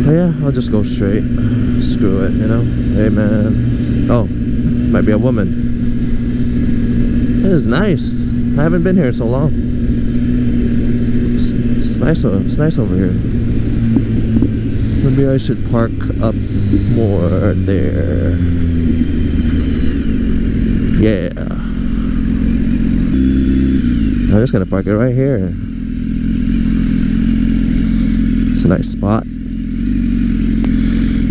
Yeah, I'll just go straight. Screw it, you know. Hey man. Oh, might be a woman. It is nice. I haven't been here in so long. It's nice. It's nice over here. Maybe I should park up more there. Yeah. I'm just gonna park it right here. It's a nice spot.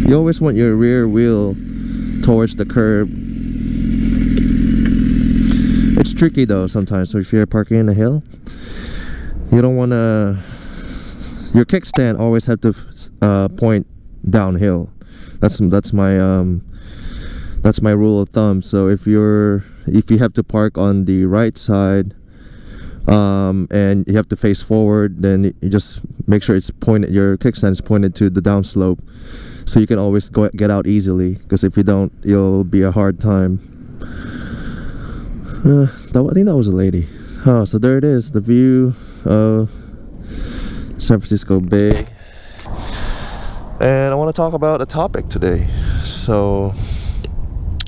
You always want your rear wheel towards the curb. It's tricky though sometimes. So if you're parking in a hill, you don't want to. Your kickstand always have to point downhill. That's my rule of thumb. So if you have to park on the right side, and you have to face forward, then you just make sure it's pointed. Your kickstand is pointed to the downslope, so you can always get out easily. Because if you don't, you'll be a hard time. I think that was a lady. Oh, so there it is, the view of San Francisco Bay. And I want to talk about a topic today. So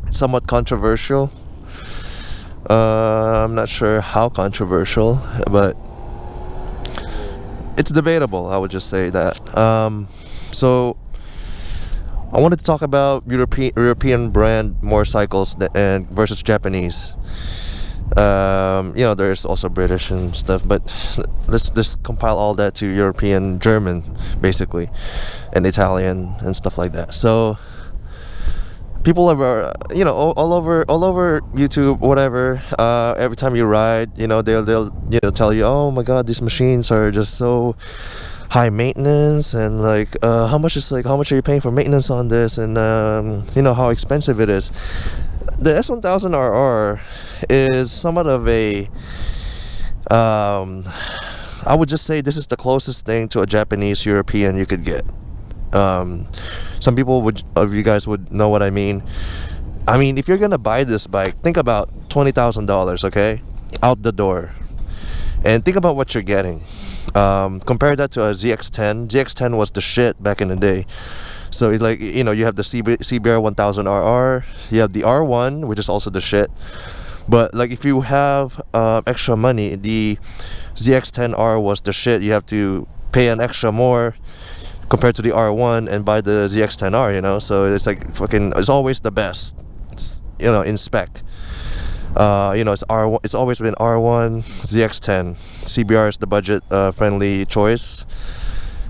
it's somewhat controversial. I'm not sure how controversial, but it's debatable. I would just say that. So I wanted to talk about European brand motorcycles and versus Japanese. There's also British and stuff, but let's just compile all that to European, German, basically, and Italian and stuff like that. So people are, all over YouTube, whatever. Every time you ride, they'll tell you, oh my God, these machines are just so high maintenance, and how much are you paying for maintenance on this, and how expensive it is. The S1000RR is somewhat of a I would just say this is the closest thing to a Japanese European you could get. Some people of you guys would know what I mean. If you're gonna buy this bike, think about $20,000, okay, out the door, and think about what you're getting. Compare that to a ZX10. ZX10 was the shit back in the day. So it's you have the CBR 1000RR, you have the R1, which is also the shit. But if you have extra money, the ZX10R was the shit. You have to pay an extra more compared to the R1 and buy the ZX10R, so it's it's always the best. It's, in spec. It's R1. It's always been R1, ZX10. CBR is the budget friendly choice.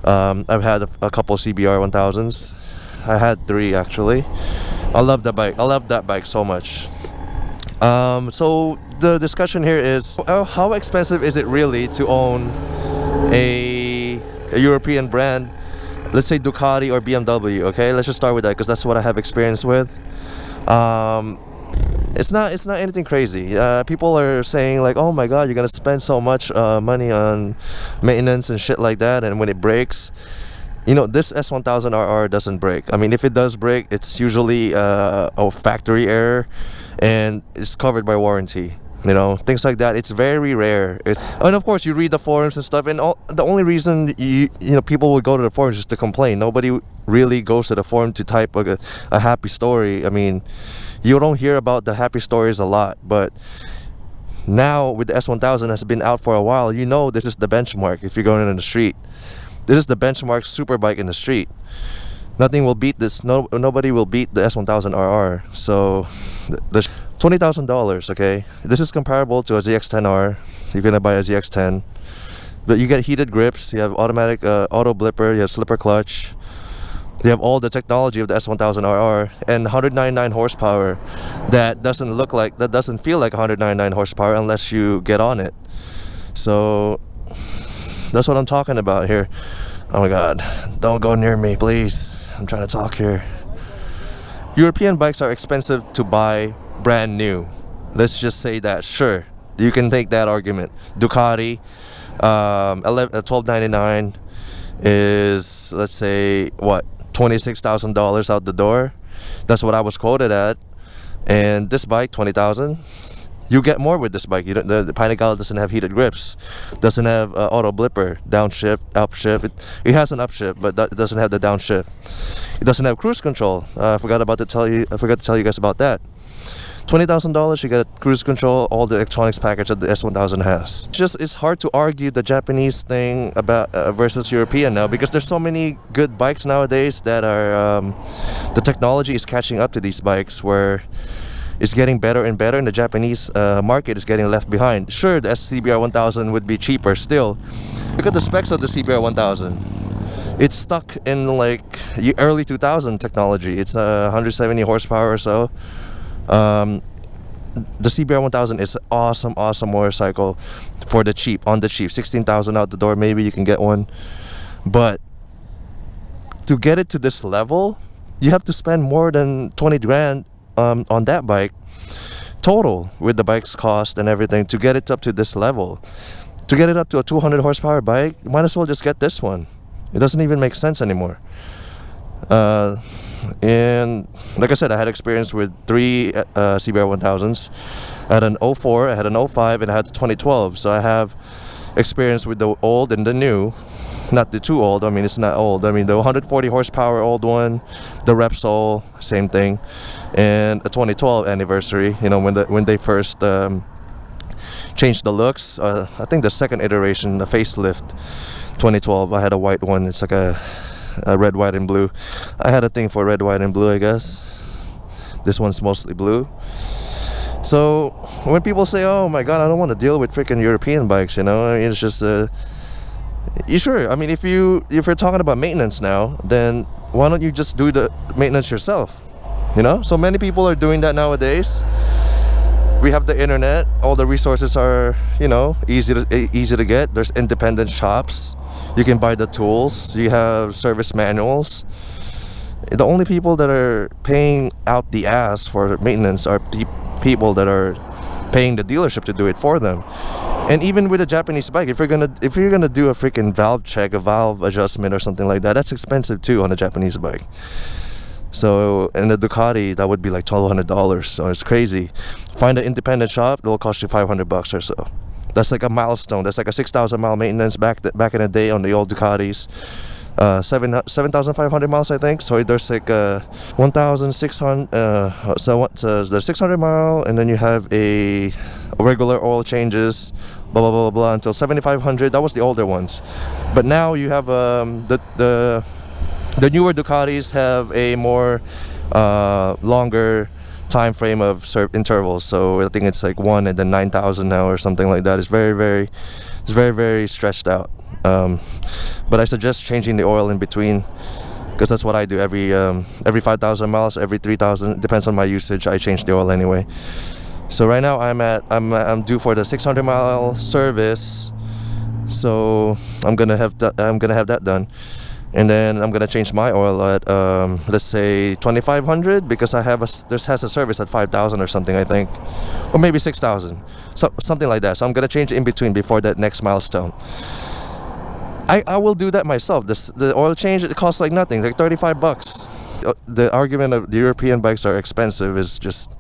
I've had a couple CBR 1000s. I had 3 actually. I love that bike. I love that bike so much. So the discussion here is how expensive is it really to own a European brand? Let's say Ducati or BMW. Okay, let's just start with that because that's what I have experience with. It's not anything crazy. People are saying oh my God, you're gonna spend so much money on maintenance and shit like that, and when it breaks, this S1000RR doesn't break. If it does break, it's usually a factory error, and it's covered by warranty. Things like that. It's very rare. And of course, you read the forums and stuff, and the only reason people would go to the forums is to complain. Nobody really goes to the forum to type a happy story. You don't hear about the happy stories a lot, but now with the S1000 has been out for a while, this is the benchmark. If you're going in the street, this is the benchmark super bike in the street. Nothing will beat this. Nobody will beat the S1000RR. So the $20,000, okay, this is comparable to a ZX10R. You're gonna buy a ZX10, but you get heated grips, you have automatic auto blipper, you have slipper clutch, you have all the technology of the S1000RR, and 199 horsepower. That doesn't feel like 199 horsepower unless you get on it. So that's what I'm talking about here. Oh my God, don't go near me, please. I'm trying to talk here. European bikes are expensive to buy brand new. Let's just say that. Sure, you can take that argument. Ducati, $1299 is, let's say, what, $26,000 out the door. That's what I was quoted at. And this bike, $20,000. You get more with this bike. The Pinnacle doesn't have heated grips, doesn't have auto blipper, downshift, upshift. It has an upshift, but it doesn't have the downshift. It doesn't have cruise control. I forgot to tell you guys about that. $20,000, you get cruise control, all the electronics package that the S1000 has. It's hard to argue the Japanese thing about versus European now, because there's so many good bikes nowadays that are the technology is catching up to these bikes, where it's getting better and better, and the Japanese market is getting left behind. Sure, the CBR 1000 would be cheaper still. Look at the specs of the CBR 1000. It's stuck in like early 2000 technology. It's 170 horsepower or so. The CBR 1000 is an awesome motorcycle for the cheap, on the cheap. 16,000 out the door, maybe you can get one. But to get it to this level, you have to spend more than 20 grand on that bike total, with the bike's cost and everything, to get it up to this level. To get it up to a 200 horsepower bike, you might as well just get this one. It doesn't even make sense anymore. And like I said, I had experience with 3 CBR 1000s. I had an 04, I had an 05, and I had 2012. So I have experience with the old and the new. Not the too old, I mean, it's not old. I mean, the 140 horsepower old one, the Repsol, same thing, and a 2012 anniversary, you know, when they first changed the looks. I think the second iteration, the facelift, 2012, I had a white one. It's like a red, white, and blue. I had a thing for red, white, and blue, I guess. This one's mostly blue. So when people say, oh my god, I don't want to deal with freaking European bikes, you know, I mean, it's just you sure? I mean, if you're talking about maintenance now, then why don't you just do the maintenance yourself? You know, so many people are doing that nowadays. We have the internet, all the resources are, you know, easy to get. There's independent shops, you can buy the tools, you have service manuals. The only people that are paying out the ass for maintenance are people that are paying the dealership to do it for them. And even with a Japanese bike, if you're gonna do a freaking valve check, a valve adjustment or something like that, that's expensive too on a Japanese bike. So in the Ducati, that would be like $1,200. So it's crazy. Find an independent shop, it'll cost you $500 or so. That's like a milestone. That's like a 6,000 mile maintenance back in the day on the old Ducatis. 7,500 miles, I think. So there's like 1,600. So the 600 mile, and then you have a regular oil changes, blah blah blah blah, until 7,500. That was the older ones. But now you have the newer Ducatis have a more longer time frame of intervals. So I think it's like 1 and then 9,000 now or something like that. It's very stretched out. But I suggest changing the oil in between, because that's what I do every 5,000 miles, every 3,000, depends on my usage. I change the oil anyway. So right now I'm due for the 600 mile service, so I'm gonna have that done, and then I'm gonna change my oil at let's say 2,500, because this has a service at 5,000 or something, I think, or maybe 6,000, so something like that. So I'm gonna change in between before that next milestone. I will do that myself. The oil change, it costs like nothing, like $35. The argument of the European bikes are expensive is just,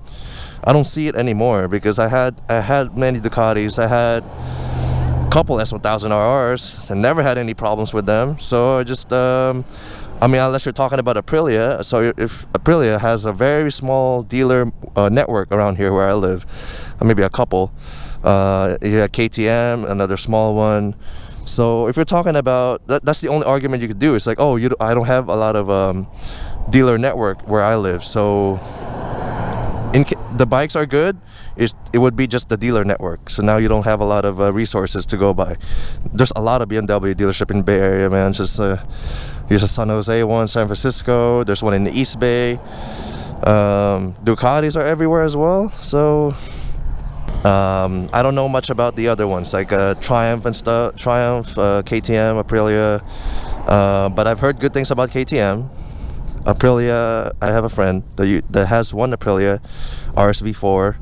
I don't see it anymore, because I had many Ducatis. I had a couple S1000 RRs and never had any problems with them. So I just I mean, unless you're talking about Aprilia. So if Aprilia has a very small dealer network around here where I live, maybe a couple. You have KTM, another small one. So if you're talking about that's the only argument you could do. It's like, oh, I don't have a lot of dealer network where I live. So the bikes are good. It would be just the dealer network. So now you don't have a lot of resources to go by. There's a lot of BMW dealership in Bay Area, man. Just there's a San Jose one, San Francisco. There's one in the East Bay. Ducatis are everywhere as well. So I don't know much about the other ones, like Triumph and stuff. Triumph, KTM, Aprilia. But I've heard good things about KTM. Aprilia, I have a friend that has one Aprilia RSV4.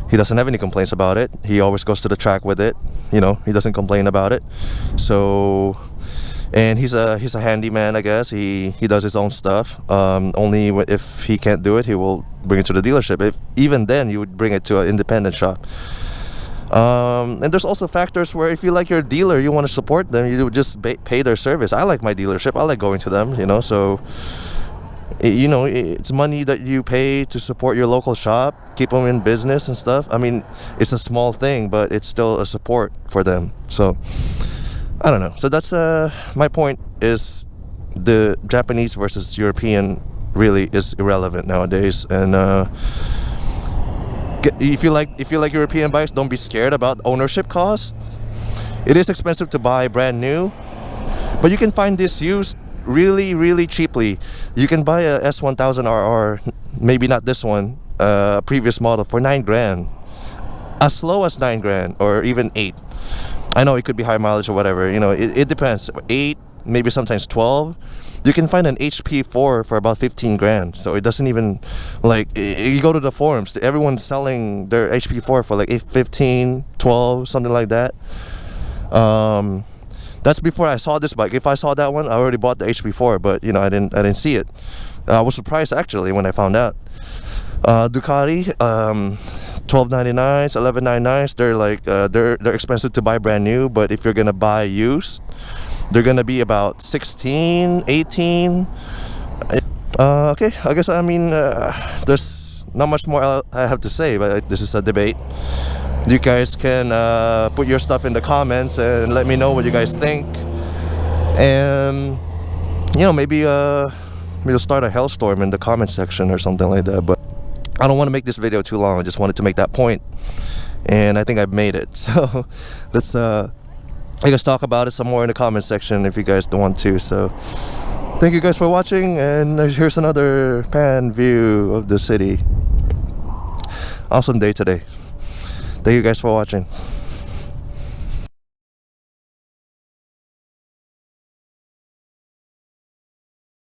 He doesn't have any complaints about it. He always goes to the track with it. You know, he doesn't complain about it. So and he's a handyman, I guess. He does his own stuff. Only if he can't do it, he will bring it to the dealership. If even then, you would bring it to an independent shop. And there's also factors where if you like your dealer, you want to support them, you just pay their service. I like my dealership. I like going to them, so it's money that you pay to support your local shop, keep them in business and stuff. I mean, it's a small thing, but it's still a support for them. So I don't know. So that's my point is the Japanese versus European really is irrelevant nowadays. And if you like European bikes, don't be scared about ownership cost. It is expensive to buy brand new, but you can find this used really, really cheaply. You can buy a S1000RR, maybe not this one, previous model, for $9,000, as low as $9,000 or even 8. I know it could be high mileage or whatever. It depends. 8, maybe sometimes 12. You can find an HP4 for about $15,000. So it doesn't even, like, you go to the forums, everyone's selling their HP4 for like 15, 12, something like that. That's before I saw this bike. If I saw that one, I already bought the HP4, but I didn't see it. I was surprised actually when I found out. Ducati, 1299s, 1199s. They're like they're expensive to buy brand new, but if you're gonna buy used, they're gonna be about 16, 18. Okay, I guess there's not much more I have to say, but this is a debate. You guys can put your stuff in the comments and let me know what you guys think. And maybe we'll start a hellstorm in the comment section or something like that. But I don't want to make this video too long. I just wanted to make that point, and I think I've made it. So let's I guess talk about it some more in the comment section if you guys don't want to. So thank you guys for watching, and here's another pan view of the city. Awesome day today. Thank you guys for watching.